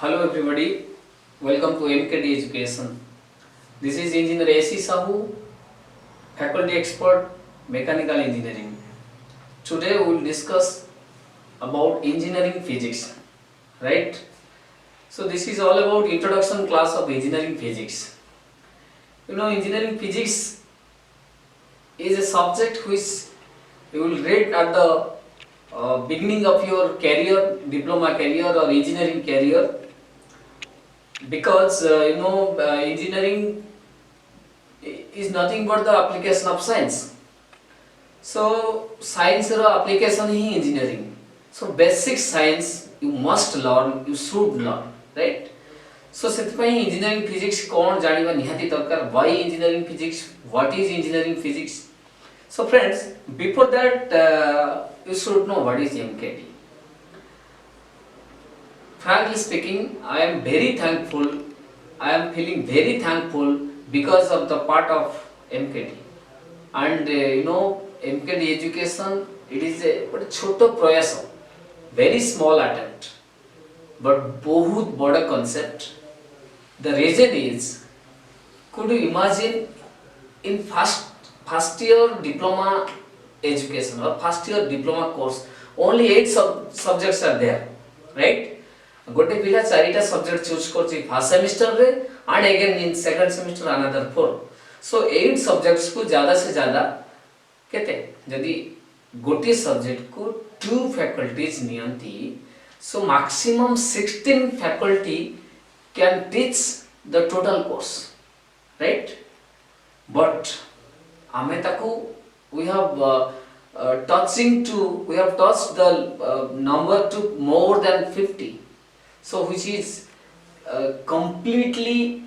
Hello everybody, welcome to MKD Education. This is Engineer AC Sahu, Faculty Expert, Mechanical Engineering. Today we will discuss about engineering physics, right? So this is all about introduction class of engineering physics. Engineering physics is a subject which you will read at the beginning of your career, diploma career or engineering career, because engineering is nothing but the application of science. So science ର application he engineering. So basic science you must learn, you should learn, right? So ସେଥିପାଇଁ engineering physics कौन जानिबा निहाती दरकार. Why engineering physics? What is engineering physics? So friends, before that you should know what is MKD. Frankly speaking, I am very thankful. I am feeling very thankful because of the part of MKD. And MKD education, it is a छोटो प्रयास, very small attempt, but बहुत बड़ा concept. The reason is, could you imagine in first year diploma education or first year diploma course, only 8 subjects are there, right? गोटे पिला चारिटा subject choose करछि first semester रे and again in second semester another 4. So 8 subjects को ज्यादा से ज्यादा केते यदि गोटे सब्जेक्ट को 2 फैकल्टीज नियंती, so maximum 16 faculty can teach the total course, right? But आमे ताकू we have touched the number to more than 50. So which is completely,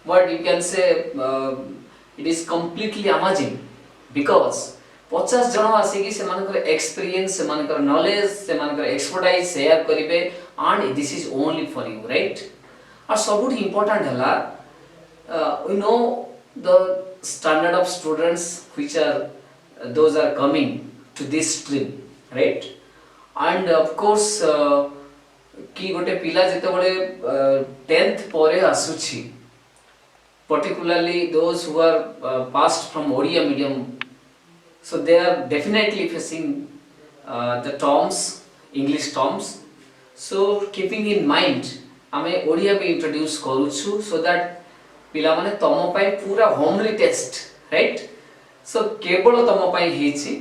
what you can say, it is completely amazing, because 50 जन आसी कि सेमानकर experience, सेमानकर knowledge, सेमानकर expertise share करिवे, and this is only for you, right? और सबुठ important हला, we know the standard of students which are those are coming to this stream, right? And of course कि गोटे पिला जेते बळे 10th परे आसुछि, particularly those who are passed from Odia medium, so they are definitely facing the terms, English terms. So keeping in mind, आमे ओडिया भी introduce करूछु, so that पिला माने तम पय पूरा होमली टेस्ट, right? So केवल तम पय हेछि.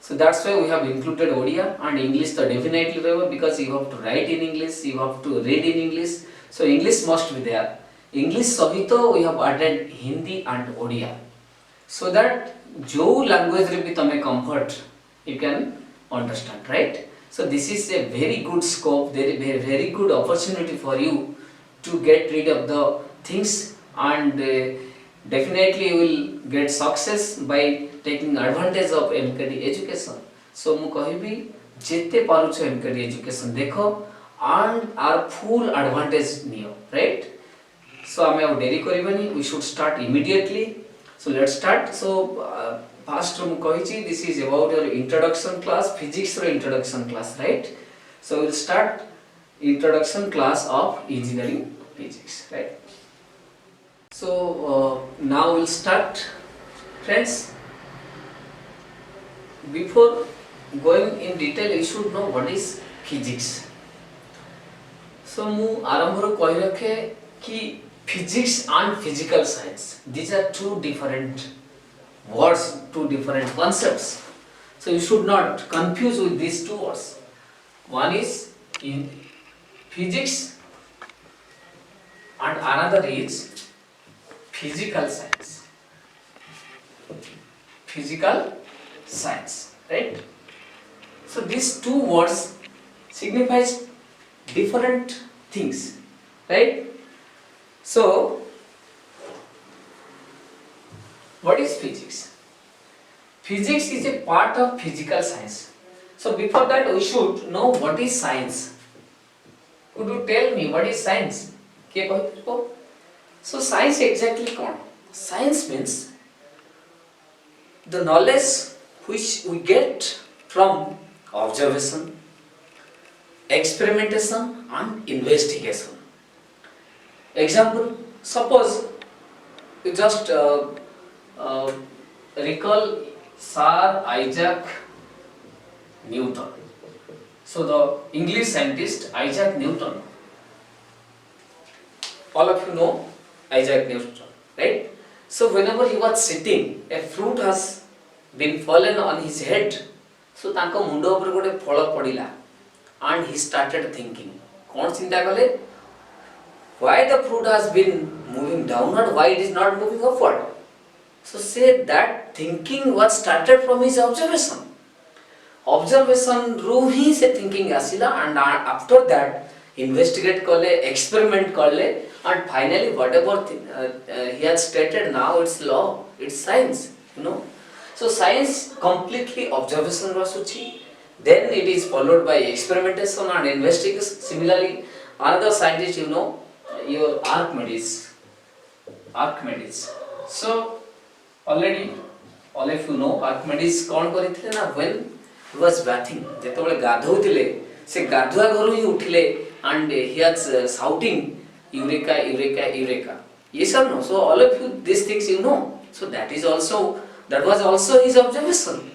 So that's why we have included Odia, and English तो definitely रहेगा, because you have to write in English, you have to read in English. So English must be there. English सहित we have added Hindi and Odia, so that जो language रे भी तमे comfort you can understand, right? So this is a very good scope, very good opportunity for you to get rid of the things, and definitely you will get success by taking advantage of MKD education. So mu kahibi jete parucho MKD education dekho and our full advantage niyo, right? So ame au deri karibani, we should start immediately. So let's start. So first mu kahichi, this is about your introduction class, physics or introduction class, right? So we'll start introduction class of engineering physics, right? So now we'll start, friends. Before going in detail, you should know what is physics. So mu arambharo कहि रखे कि physics and physical science, these are two different words, two different concepts. So you should not confuse with these two words. One is in physics and another is physical science. Physical science, right? So these two words signifies different things, right? So what is physics? Physics is a part of physical science. So before that we should know what is science. Could you tell me what is science? Kiye kahbo? So science exactly कौन? Science means the knowledge which we get from observation, experimentation and investigation. Example, suppose you just uh, recall Sir Isaac Newton. So the English scientist Isaac Newton, all of you know Isaac Newton, right? So whenever he was sitting, a fruit has been fallen on his head. So तांको मुंड ऊपर गोटे फल पड़िला and he started thinking. कौन चिंता कले? Why the fruit has been moving downward? Why it is not moving upward? So say that thinking was started from his observation. Observation रू ही से thinking आसिला and after that investigate कले, experiment कले and finally whatever he has stated now it's law, it's science, you know. So science completely observation rasuchi, then it is followed by experimentation and investigation. Similarly, another scientist, you know, your Archimedes. So already all of you know Archimedes कौन करिथिले ना, when he was bathing, जेतबेले गाधौथिले से गाधुआ घरु ही उठिले and he was shouting eureka eureka eureka. Yes or no? So all of you these things you know. So that was also his observation.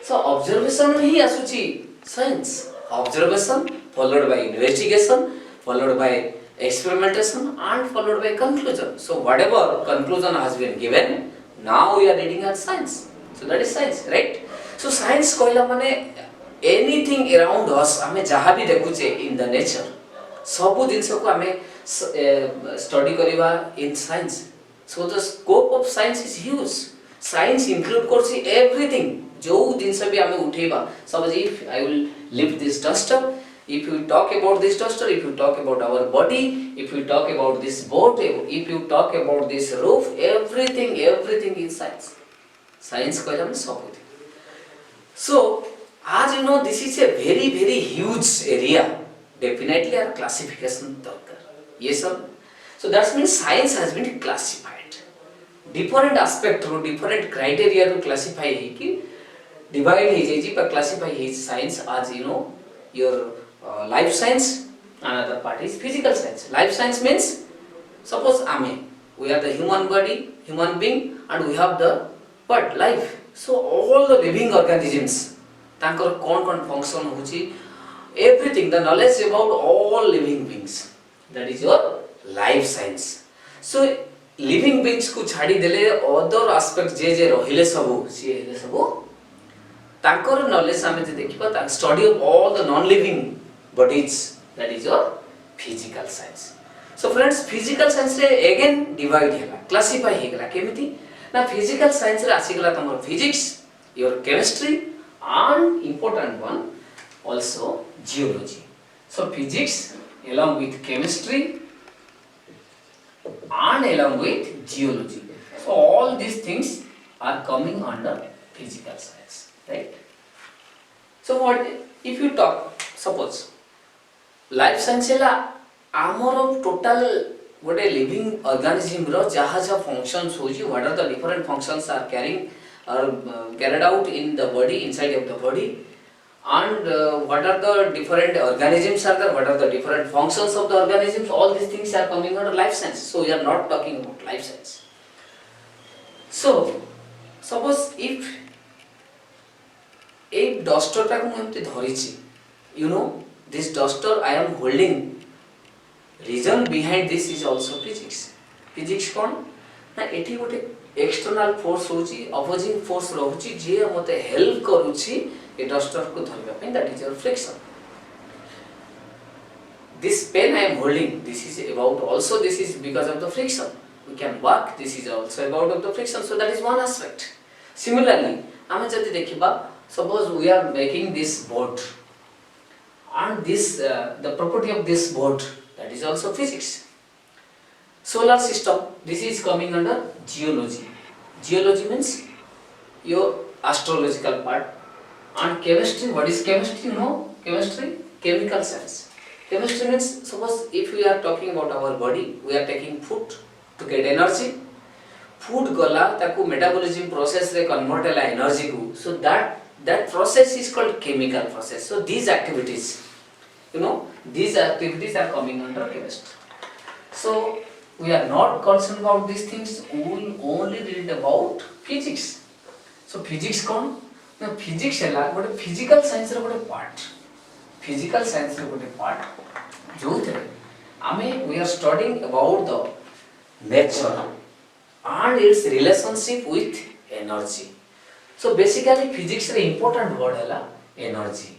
So observation ही आसुची science. Observation followed by investigation, followed by experimentation and followed by conclusion. So whatever conclusion has been given, now we are reading as science. So that is science, right? So science कहला माने anything around us हमें जहाँ भी देखुचे in the nature, सबु जिनस को हमें study करिवा in science. So the scope of science is huge. Science include करछि everything. जो जिनस भी हमें उठेबा. Suppose if I will lift this duster, if you talk about this duster, if you talk about our body, if you talk about this boat, if you talk about this roof, everything is science. Science कहला माने सब. So as you know, this is a very huge area. Definitely our classification darkar. Yes sir. So that means science has been classified. Different aspect through different criteria to classify है कि divide है जी पर classify है science as you know your life science, another part is physical science. Life science means suppose we are the human body, human being, and we have the what life. So all the living organisms, तांकर कौन function होची, everything, the knowledge about all living beings, that is your life science. So living beings को छाड़ी देले other aspects जे रहिले सबु सी हेले सबु तांकर knowledge आमे जे देखिबा ता study of all the non living bodies, that is your physical science. So friends, physical science रे again divide हैला, classify हैला केमिति ना physical science रे आसीगला तमर physics, your chemistry and important one also geology. So physics along with chemistry and along with geology. So all these things are coming under physical science, right? So what if you talk, suppose life science la amor total what a living organism ro jaha functions hoji, what are the different functions are carrying or carried out in the body, inside of the body, and what are the different organisms are there, what are the different functions of the organisms, all these things are coming under life science. So we are not talking about life science. So suppose if a duster टाको मैं एमती धरिछि, you know this duster I am holding, reason behind this is also physics. Physics कौन ना एठी गोटे external force होची, opposing force रहुची जे मते help करूची ए duster को धरिबा ପାଇଁ, that is your friction. This pen I am holding, this is about also this is because of the friction. We can work, this is also about of the friction. So that is one aspect. Similarly, आमे जति देखिबा, suppose we are making this boat, and this the property of this boat, that is also physics. Solar system, this is coming under geology. Geology means your astrological part. And chemistry, what is chemistry? You know chemistry? Chemical science. Chemistry means suppose if we are talking about our body, we are taking food to get energy. Food gala taku metabolism process re convert la energy ku. So that process is called chemical process. So these activities, you know, these activities are coming under chemistry. So we are not concerned about these things, we will only read about physics. So physics कौन ना physics है ला बड़े physical science रे बड़े part, physical science रे बड़े part जो थे हमें we are studying about the nature and its relationship with energy. So basically physics रे important word है ला energy.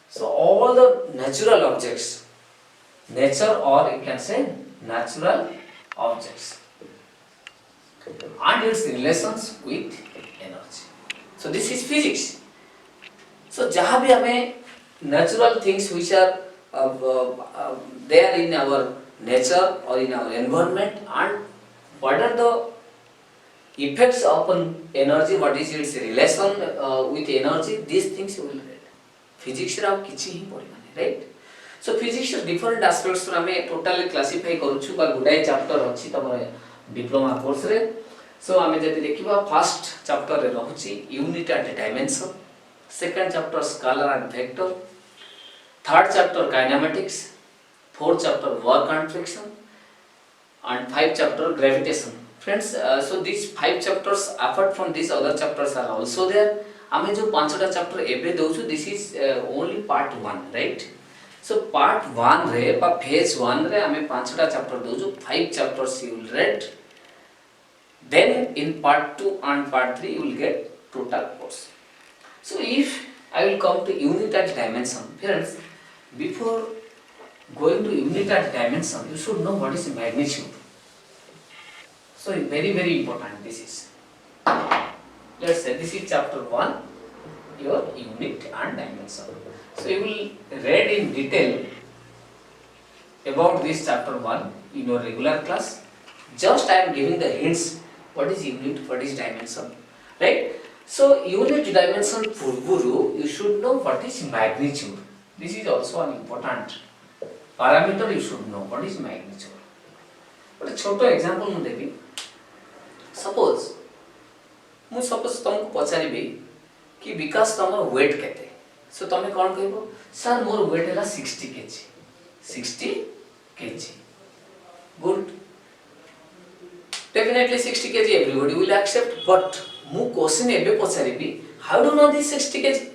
So all the natural objects, nature or you can say natural objects and its relations with energy. So this is physics. So जहाँ भी हमें natural things which are there in our nature or in our environment and what are the effects upon energy, what is its relation with energy, these things you will read. Physics रे आप किसी ही पढ़िबानी, right? So physics different aspects रे हमें totally classify करूछु बा गुडाई chapter अछि तमरे diploma course रे. So हमें जति देखिबा first chapter रे रहुछि unit and dimension, second chapter scalar and vector, third chapter kinematics, fourth chapter work and friction, and fifth chapter gravitation. Friends, so these 5 chapters apart from these other chapters are also there. हमें जो पांचटा chapter एबे दोछु this is only part 1, right? So part 1 रे बा phase 1 रे हमें पांचटा चैप्टर दोछु, 5 chapters you will read. Then in part 2 and part 3 you will get total course. So if I will come to unit and dimension, friends, before going to unit and dimension you should know what is magnitude. So very important this is. Let's say this is chapter 1, your unit and dimension. So you will read in detail about this chapter 1 in your regular class. Just I am giving the hints what is unit, what is dimension, right? So unit dimension purvuru you should know what is magnitude. This is also an important parameter you should know what is magnitude. But a छोटो example ମୁଁ देबी. Suppose ମୁଁ suppose ତମକୁ ପଚାରିବି कि विकास तमर wait केते. सो तमे कोन कहबो सर मोर वेट हैला 60 KG. 60 KG. Good. Definitely 60 KG everybody will accept, but मु क्वेश्चन एबे पचारिबी how do know this 60 KG,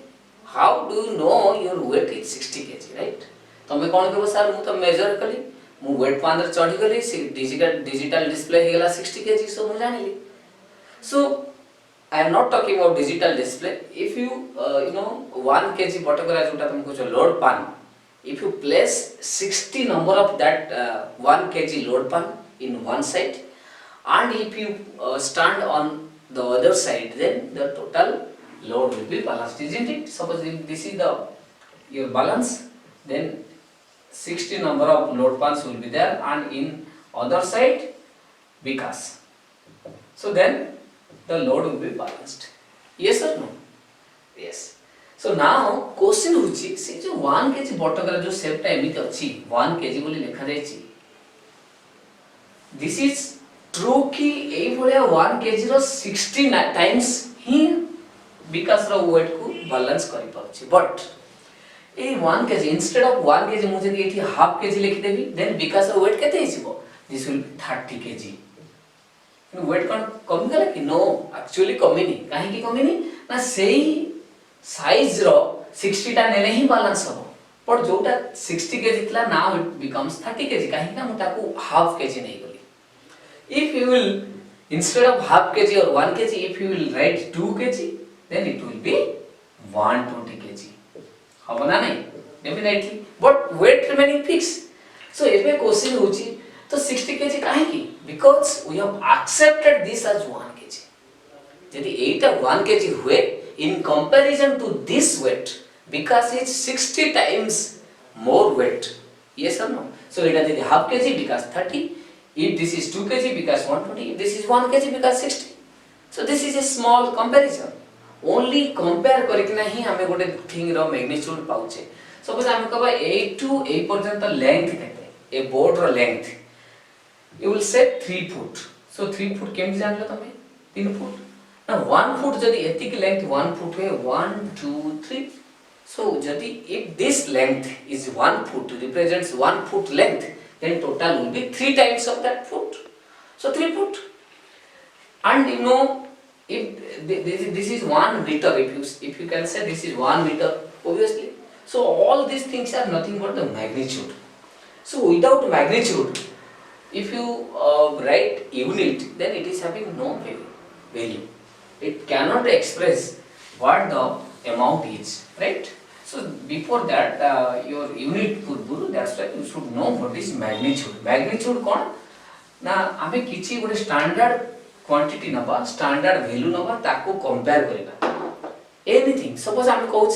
how do you know your weight is 60 KG, right? तमे कोन कहबो सर मु तो मेजर कली मु वेट पांदर चढ़ी गली डिजिटल डिस्प्ले हे गेला 60 केजी, सो मु जानिली. सो I am not talking about digital display. If you you know 1 kg बटकरा जोटा तुमको जो load pan, if you place 60 number of that 1 kg load pan in one side and if you stand on the other side, then the total load will be balanced, isn't it? Suppose if this is the your balance, then 60 number of load pans will be there and in other side Vikas. So then the load will be balanced. Yes or no? Yes. So now question होची से जो 1 kg बटकरा जो shape टा एमिति अछि 1 kg बोली लिखा जाय छी. This is true कि एई भलिया 1 kg रो 60 टाइम्स ही विकास रो वेट को बैलेंस करि पाउची. But a 1 kg instead of 1 kg मुझे एठी हाफ kg लिखि देबी, देन विकास रो वेट केते हिसिबो? This will be 30 kg. Weight कौन कमी गला कि नो एक्चुअली कमी नहीं. काहे की कमी नहीं ना सेही साइज रो 60 टा नेले ही बैलेंस हो, पर जोटा 60 केजी थिला नाउ इट बिकम्स 30 केजी. काहे का मुटा को हाफ केजी नहीं गली. If you will instead of half KG और 1 KG if you will write 2 KG then it will be 120 KG. हो ना नहीं? Definitely. But weight remaining fix. So एबे क्वेश्चन होची तो 60 kg काहे की? Because we have accepted this as 1 kg. यदि एटा 1 kg हुए in comparison to this weight, because it's 60 times more weight. Yes or no? So एटा यदि half kg because 30, if this is 2 kg because 120, if this is 1 kg because 60. So this is a small comparison. Only compare करके ही हमें गोटे thing रो magnitude पाउचे. Suppose हम कहबा 8 to 8 पर्यंत लेंथ केते ए बोर्ड रो length you will say 3 foot. So 3 foot केम जानलो तमे 3 foot. Now 1 foot जदि एतिक length 1 foot है 1 2 3. So जदि if this length is 1 foot represents 1 foot length, then total will be 3 times of that foot. So 3 foot. And you know, if this is 1 meter, if you can say this is 1 meter, obviously. So all these things are nothing but the magnitude. So without magnitude, if you write unit, then it is having no value. It cannot express what the amount is, right? So before that, your unit पूर्व, that's why you should know what is magnitude. Magnitude कौन? ना आमे किसी गोटे standard quantity नबा, standard value नबा, ताको compare करेगा. Anything. Suppose आमे कहूँ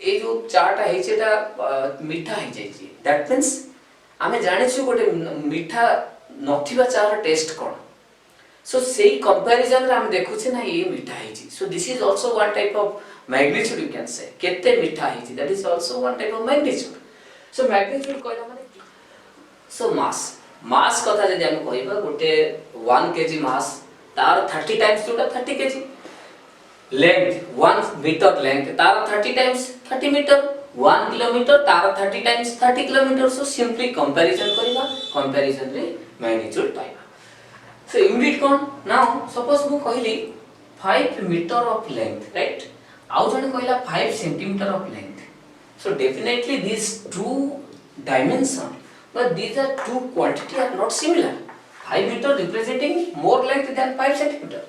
ये जो चार्ट है इचेटा मीठा है जाइए. That means आमे जाने छो गोटे मीठा नथिबा चार टेस्ट कौन. So say comparison रे आमे देखु छे ना ये मीठा है जी. So this is also one type of magnitude, you can say. केते मीठा है जी. That is also one type of magnitude. So magnitude कहला माने. So mass कथा जदि आमे कहबा गोटे 1 kg mass तार 30 times जोटा 30 kg. Length 1 meter length तार 30 times 30 meter. 1 kilometer तार 30 times 30 kilometer. So simply comparison करिबा. Comparison रे magnitude पाइबा. So unit कौन? Now suppose मु कहली 5 meter of length, right? आउ जने कहला 5 centimeter of length. So definitely these two dimension, but these are two quantity are not similar. 5 meter representing more length than 5 centimeter.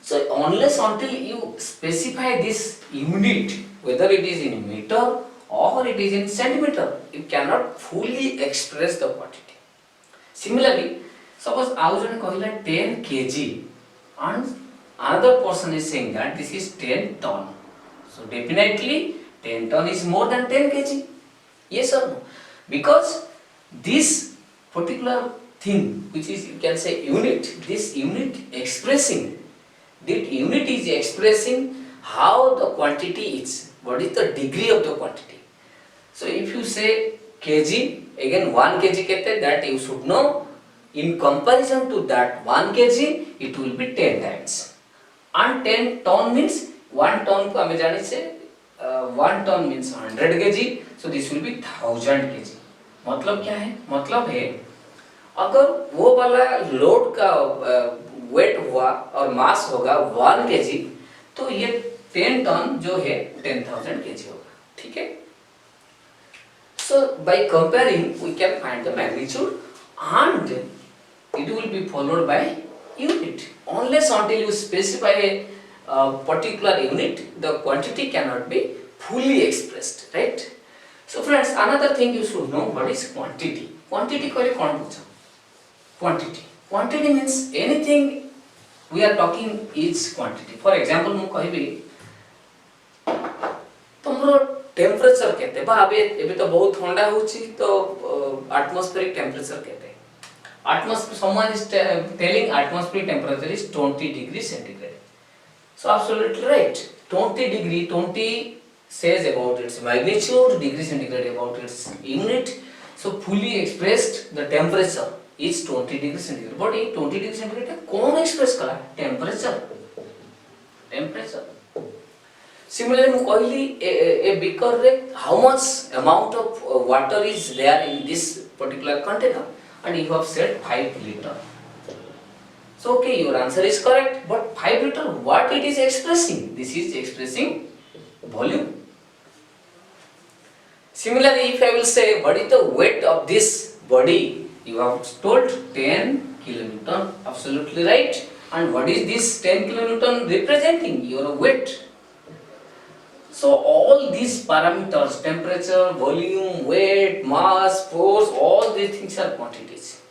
So unless until you specify this unit, whether it is in meter or it is in centimeter, you cannot fully express the quantity. Similarly, suppose आउ जने कहला 10 kg and another person is saying that this is 10 ton. So definitely 10 ton is more than 10 kg. Yes or no? Because this particular thing, which is you can say unit, this unit expressing, that unit is expressing how the quantity is, what is the degree of the quantity. So if you say kg, again 1 kg kete, that you should know. In comparison to that 1 kg, it will be 10 times. And 10 ton means 1 ton को हमें जाने से 1 ton means 100 kg. So this will be 1000 kg. मतलब क्या है? मतलब है अगर वो वाला लोड का वेट हुआ और मास होगा 1 kg, तो ये 10 ton जो है 10,000 kg होगा. ठीक है? So by comparing, we can find the magnitude and it will be followed by unit. Unless until you specify a particular unit, the quantity cannot be fully expressed, right? So friends, another thing you should know, what is quantity. Quantity कहले कौन पूछा? Quantity. Quantity means anything we are talking is quantity. For example, मु कहबी तुमरो temperature केते बा एबे तो बहुत ठंडा होची तो एटमॉस्फेरिक टेम्परेचर केते. Atmosphere, someone is telling atmospheric temperature is 20 degrees centigrade. So absolutely right. 20 degree, 20 says about its magnitude, degree centigrade about its unit. So fully expressed, the temperature is 20 degrees centigrade. But in 20 degrees centigrade, कौन express करा? Temperature. Temperature. Similarly, मैं कहली a beaker रे how much amount of water is there in this particular container? And you have said 5 liter. So okay, your answer is correct, but 5 liter, what it is expressing? This is expressing volume. Similarly, if I will say what is the weight of this body, you have told 10 kilonewton, absolutely right. And what is this 10 kilonewton representing? Your weight. So all these parameters, temperature, volume, weight, mass, force, all these things are quantities,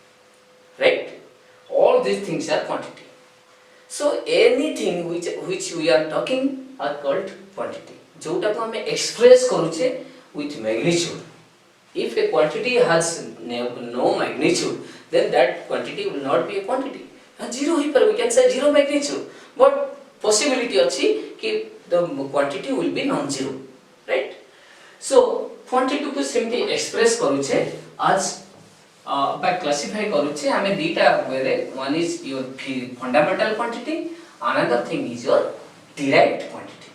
right? All these things are quantity. So anything which we are talking are called quantity. जोटा को हमें express करूँचे with magnitude. If a quantity has no magnitude, then that quantity will not be a quantity. Zero ही पर we can say zero magnitude, but possibility अच्छी कि the quantity will be non-zero, right? So quantity को simply express करूँचे आज by classify करूँचे हमें दीटा वेरे, one is your fundamental quantity, another thing is your derived quantity.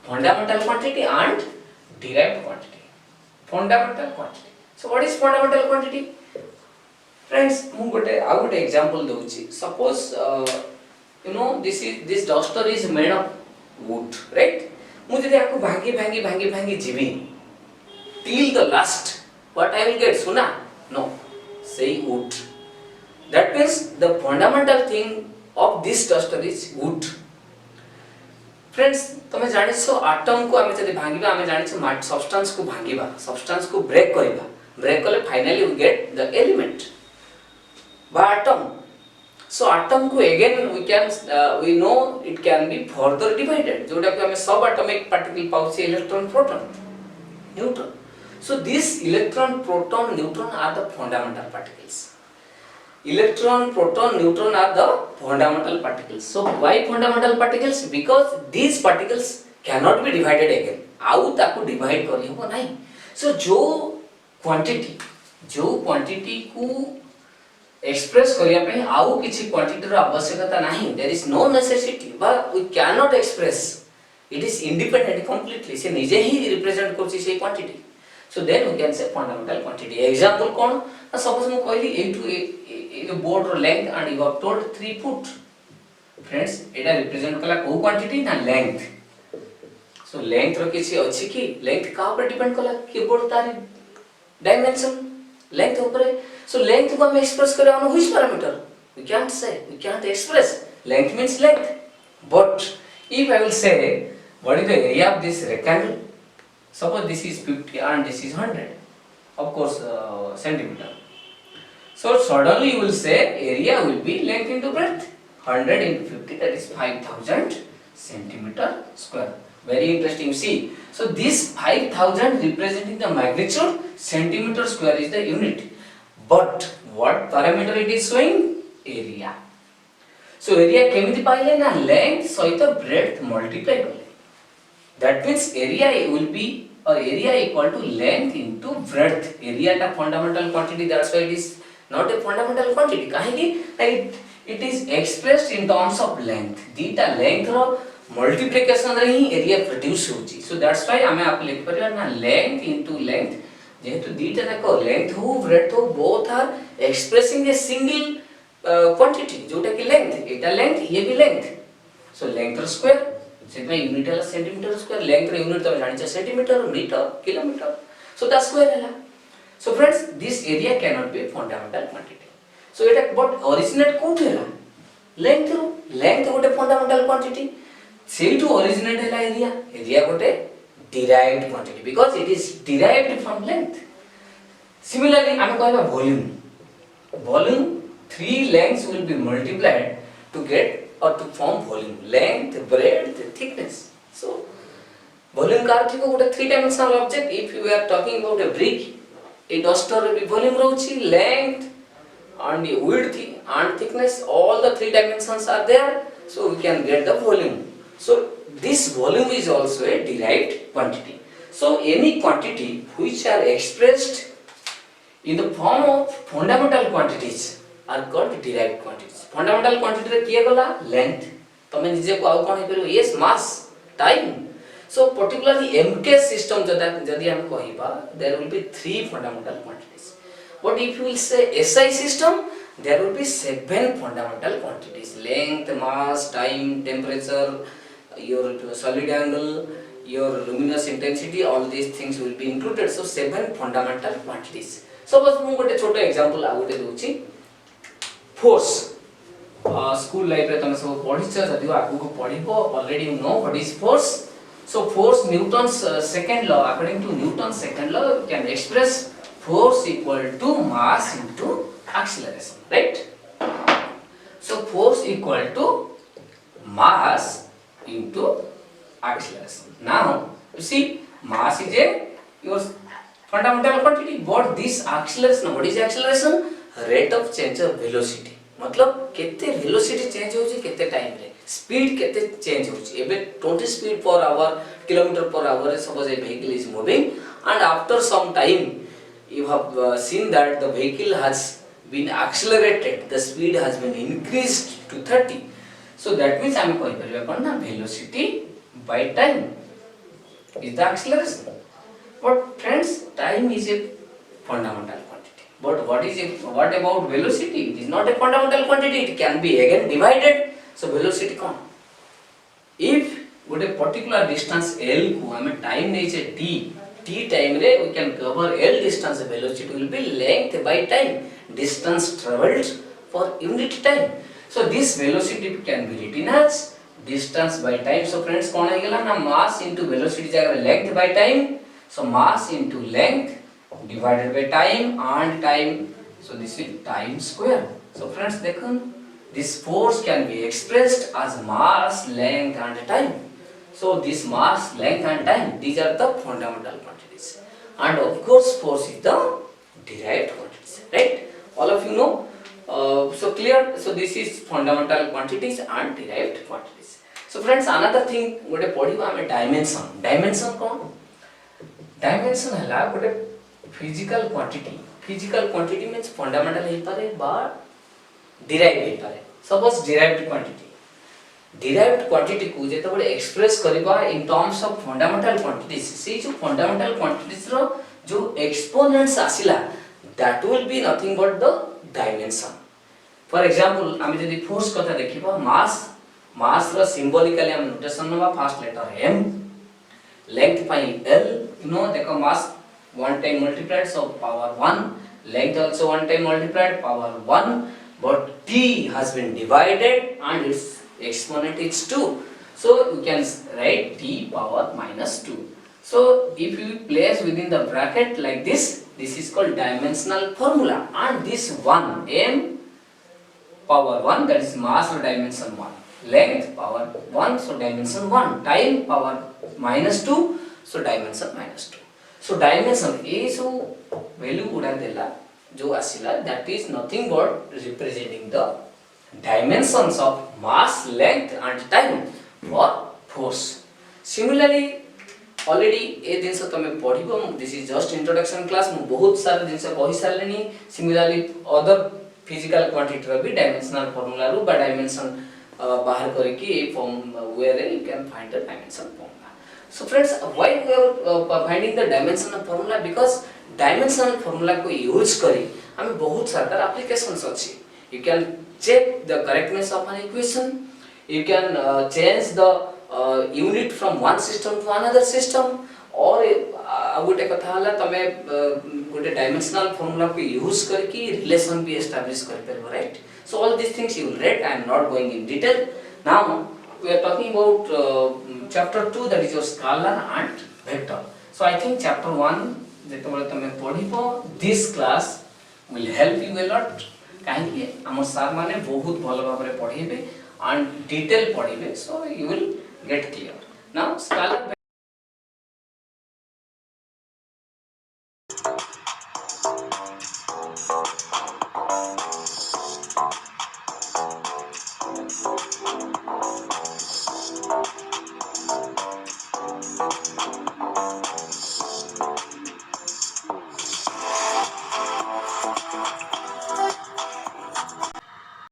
Fundamental quantity and derived quantity. Fundamental quantity. So what is fundamental quantity? Friends, ମୁଁ ଗୋଟେ ଆଉ ଗୋଟେ example ଦଉଛି. Suppose this duster is made of wood, right? ମୁଁ ଯଦି ଆକୁ ଭାଙ୍ଗି ଯିବି till the last, what I will get? Suna? No, say wood. That means the fundamental thing of this duster is wood. Friends, तमे जानिछो atom को आमे जदि भांगिबा आमे जानिछो substance को भांगिबा, substance को break करिबा, break कले finally we get the element by atom. So atom को again we know it can be further divided, जोटा को आमे subatomic particle पाउछे electron, proton, neutron. So these electron, proton, neutron are the fundamental particles. Electron, proton, neutron are the fundamental particles. So why fundamental particles? Because these particles cannot be divided again. आउ ताको divide करी हो नहीं. So जो quantity को express करिया पे आउ किसी quantity रो आवश्यकता नहीं. There is no necessity, but we cannot express. It is independent completely. से निजे ही represent करछि से quantity. So then we can say fundamental quantity. Example कौन? Suppose मैं कहली a board row length and you have told 3 foot. Friends, Etah represent कला को quantity ना length. So length रो किसी अच्छी की length का ऊपर depend कला keyboard तारी dimension length ऊपर. So length को हम express करे on which parameter? We can't say, we can't express. Length means length. But if I will say what is the area of this rectangle? Suppose this is 50 and this is 100. Of course, centimeter. So suddenly you will say area will be length into breadth. 100 into 50, that is 5000 centimeter square. Very interesting. See, so this 5000 representing the magnitude, centimeter square is the unit. But what parameter it is showing? Area. So area केमिति पाइले ना length सहित breadth multiply कले. That means area will be or area equal to length into breadth. Area is a fundamental quantity. That's why it is not a fundamental quantity. काहेकि it is expressed in terms of length. दीटा length row multiplication रे ही area produce होची. So that's why हमें आप लिख परिया ना length into length. जेहेतु दीटा जाको length हो breadth हो both are expressing a single quantity. जोटा कि length. एटा length ये भी length. So length square. सेटमें यूनिट है सेंटीमीटर स्क्वायर. लेंथ रे यूनिट तमे जानि छ centimetre, metre, kilometre. So the square है. So friends, this area cannot be fundamental quantity. So Etah but originate कोठ है? Length रो. Length गोटे fundamental quantity. सेही टू originate है area. Area गोटे derived quantity because it is derived from length. Similarly, हम कहबा volume. Volume, 3 lengths will be multiplied to get or to form volume. Length, breadth, thickness. So volume का अर्थ को 3 dimensional object. If you are talking about a brick, a duster will be volume रहुची, length and width and thickness, all the 3 dimensions are there, so we can get the volume. So this volume is also a derived quantity. So any quantity which are expressed in the form of fundamental quantities are called derived quantities. Fundamental quantity रे किए गला length. तमे निजे को आउ कोन हे परबो? Yes, mass, time. So particularly MK system जदि हम कहिबा, there will be 3 fundamental quantities. But if you will say SI system, there will be 7 fundamental quantities: length, mass, time, temperature, your solid angle, your luminous intensity, all these things will be included. So 7 fundamental quantities. Suppose मु गोटे छोटो example आ गोटे दोछि. Force. School life रे तमे सब पढिछ, जदि आगु को पढिबो, already you know what is force. So force, Newton's second law, according to Newton's second law, you can express force equal to mass into acceleration, right? So force equal to mass into acceleration. Now you see, mass is your fundamental quantity. But this acceleration, what is acceleration? Rate of change of velocity. मतलब केते velocity change होची केते time रे, speed केते change होची. एबे 20 speed per hour, kilometer per hour, suppose a vehicle is moving, and after some time you have seen that the vehicle has been accelerated, the speed has been increased to 30. So that means I am कहि परिबा कोन ना velocity by time is the acceleration. But friends, time is a fundamental quantity. But what about velocity? It is not a fundamental quantity. It can be again divided. So velocity कौन? If गोटे particular distance L को हमें time नहीं चाहिए t time रे we can cover L distance, velocity will be length by time, distance traveled for unit time. So this velocity can be written as distance by time. So friends कौन आएगा ना mass into velocity जगह length by time. So mass into length divided by time and time. So this is time square. So friends देखो this force can be expressed as mass, length and time. So this mass, length and time, these are the fundamental quantities. And of course force is the derived quantities, right? All of you know. So clear? So this is fundamental quantities and derived quantities. So friends another thing गोटे पढ़िबा हमें dimension. Dimension कौन? Dimension है गोटे physical quantity. Physical quantity means fundamental है पारे बा derived है पारे. Suppose derived quantity. Derived quantity को जेतबे एक्सप्रेस करबा in terms of fundamental quantities से जो फंडामेंटल क्वांटिटीज रो जो एक्सपोनेंट्स आसिला that will be nothing but the dimension. For example हम जदी फोर्स कथा देखिबा मास रो सिंबॉलिकली हम नोटेशन नबा फर्स्ट लेटर m, लेंथ पाई l, यू नो देखो mass one time multiplied so power 1, length also one time multiplied power 1, but t has been divided and its exponent is 2. So you can write t power minus 2. So if you place within the bracket like this is called dimensional formula. And this 1 m power 1, that is mass or dimension 1, length power 1 so dimension 1, time power minus 2 so dimension minus 2. So dimension is value उड़ा देला जो आसिला that is nothing but representing the dimensions of mass, length and time for force. Similarly already ए दिन से तमे पढ़िबो. This is just introduction class. मु बहुत सारे दिन से कहि सारलेनी. Similarly other physical quantity रो भी dimensional formula रो बा dimension बाहर करे कि ए form where you can find the dimension formula. So friends why we are finding the dimensional formula? Because dimensional formula को यूज करी हमें बहुत सारा applications अछि. You can check the correctness of an equation. You can change the unit from one system to another system. और गोटे कथा हला तमे गोटे dimensional formula को use करके relation भी establish कर परबो, right? So all these things you will read. I am not going in detail. Now we are talking about chapter 2, that is your scalar and vector. So I think chapter 1 जेतबे तमे पढिबो this class will help you a lot. कहीं आम सार माने बहुत भल भाव पढ़ेबे and detail पढ़ेबे. So you will gate